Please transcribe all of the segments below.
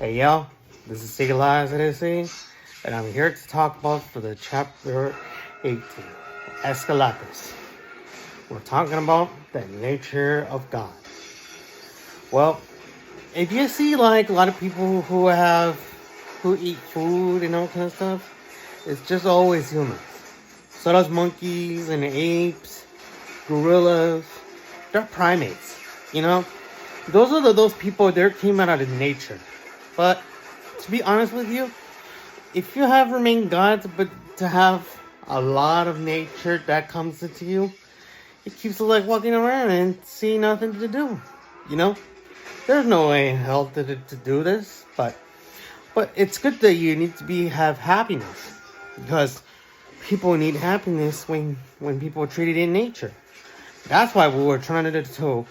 Hey yo, this is Ecclesiastes, and I'm here to talk about for the chapter 18, Ecclesiastes. We're talking about the nature of God. Well, if you see like a lot of people who eat food and all kind of stuff, it's just always humans. So does monkeys and apes, gorillas. They're primates, you know. Those are those people. They came out of nature, but to be honest with you, if you have remained gods, but to have a lot of nature that comes into you, it keeps you like walking around and see nothing to do. You know, there's no way in hell to do this, but it's good that you need to have happiness because people need happiness when people are treated in nature. That's why we were trying to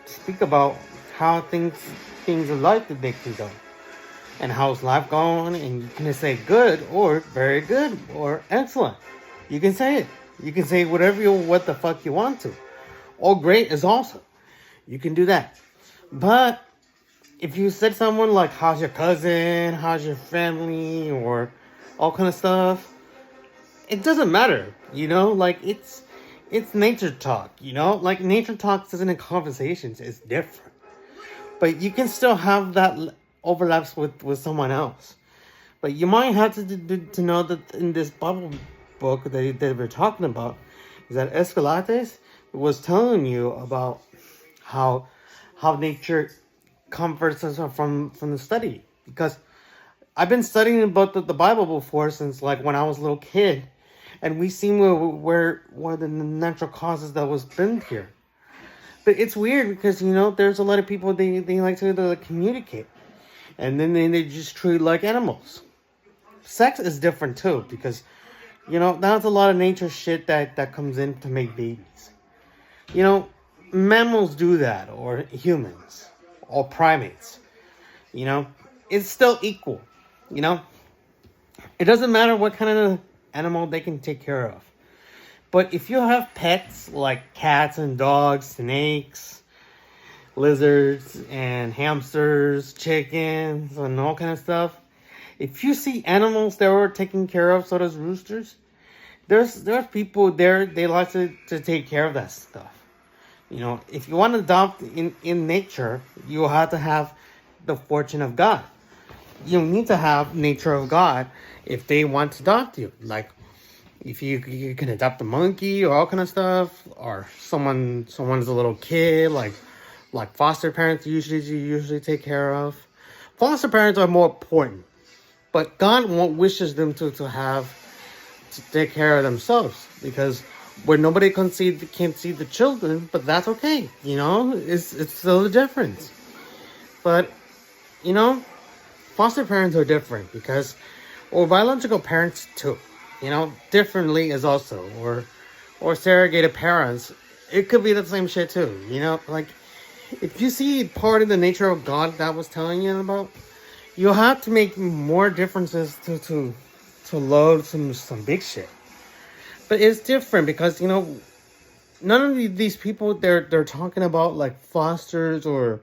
speak about how things of life that they can go. And how's life going? And you can say good or very good or excellent. You can say it. You can say what the fuck you want to. Or great is also. You can do that. But if you said someone like how's your cousin, how's your family, or all kind of stuff, it doesn't matter. Like it's nature talk. Like nature talk isn't in conversations. It's different. But you can still have that overlaps with someone else. But you might have to know that in this Bible book that we're talking about, is that Ecclesiastes was telling you about how nature comforts us from the study. Because I've been studying about the Bible before since like when I was a little kid, and we seen where the natural causes that was been here. But it's weird because, there's a lot of people, they like to communicate. And then they just treat like animals. Sex is different too because, that's a lot of nature shit that comes in to make babies. Mammals do that, or humans, or primates. It's still equal. It doesn't matter what kind of animal they can take care of. But if you have pets like cats and dogs, snakes, lizards and hamsters, chickens, and all kind of stuff, if you see animals that were taken care of, so does roosters, there's people there, they like to take care of that stuff. If you want to adopt in nature, you have to have the fortune of God. You need to have nature of God if they want to adopt you. Like, if you can adopt a monkey or all kind of stuff, or someone's a little kid, like foster parents usually take care of. Foster parents are more important, but God wishes them to take care of themselves, because where nobody can't see the children, but that's okay. It's still a difference. But foster parents are different because, or biological parents too. Differently is also, or surrogate parents. It could be the same shit too. Like, if you see part of the nature of God that was telling you about, you'll have to make more differences to load some big shit. But it's different because, none of these people, they're talking about like fosters or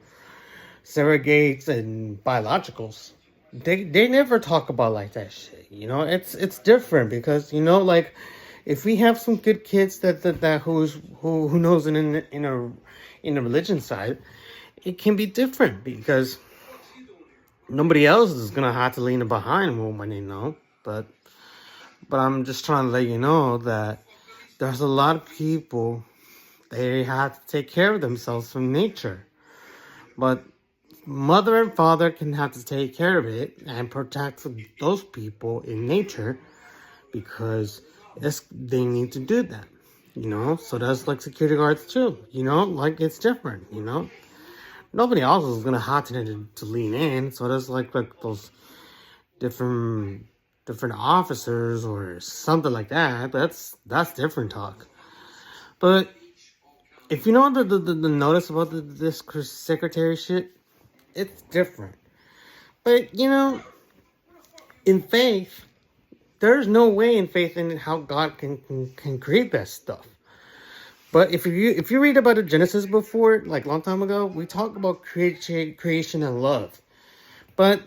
surrogates and biologicals. They never talk about like that shit. It's different because, like, if we have some good kids that who knows in a religion side, it can be different because nobody else is gonna have to lean behind them when they know. But I'm just trying to let you know that there's a lot of people, they have to take care of themselves from nature. But mother and father can have to take care of it and protect those people in nature because they need to do that. So that's like security guards too. Like it's different. Nobody else is gonna have to lean in. So there's like those different officers or something like that. That's different talk. But if you know the notice about this secretary shit, it's different. But in faith, there's no way in faith in how God can create that stuff. But if you read about the Genesis before, like a long time ago, we talk about creation and love. But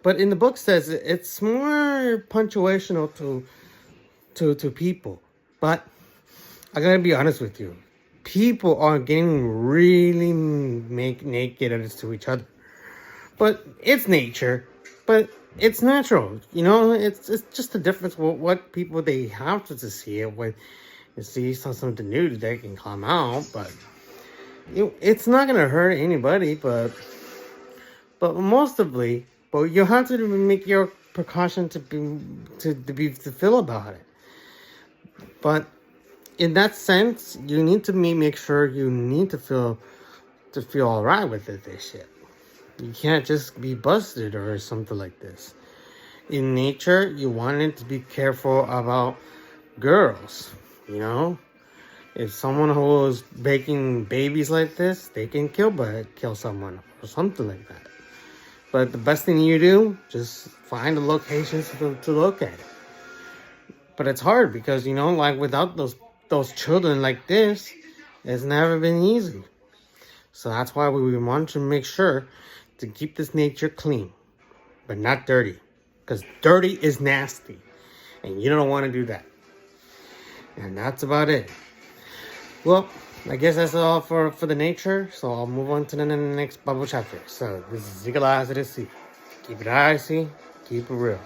in the book says it's more punctuational to people. But I gotta be honest with you. People are getting really naked to each other. But it's nature. But it's natural. It's just the difference with what people they have to see it when you see something new they can come out. But it's not gonna hurt anybody. But mostly, but you have to make your precaution to feel about it. But in that sense, you need to make sure you need to feel all right with this shit. You can't just be busted or something like this. In nature, you wanted to be careful about girls. If someone who is making babies like this, they can kill someone or something like that. But the best thing you do, just find the locations to look at it. But it's hard because, like without those children like this, it's never been easy. So that's why we want to make sure to keep this nature clean, but not dirty. Because dirty is nasty. And you don't want to do that. And that's about it. Well, I guess that's all for the nature. So I'll move on to the next Bible chapter. So this is Ecclesiastes. Keep it icy, keep it real.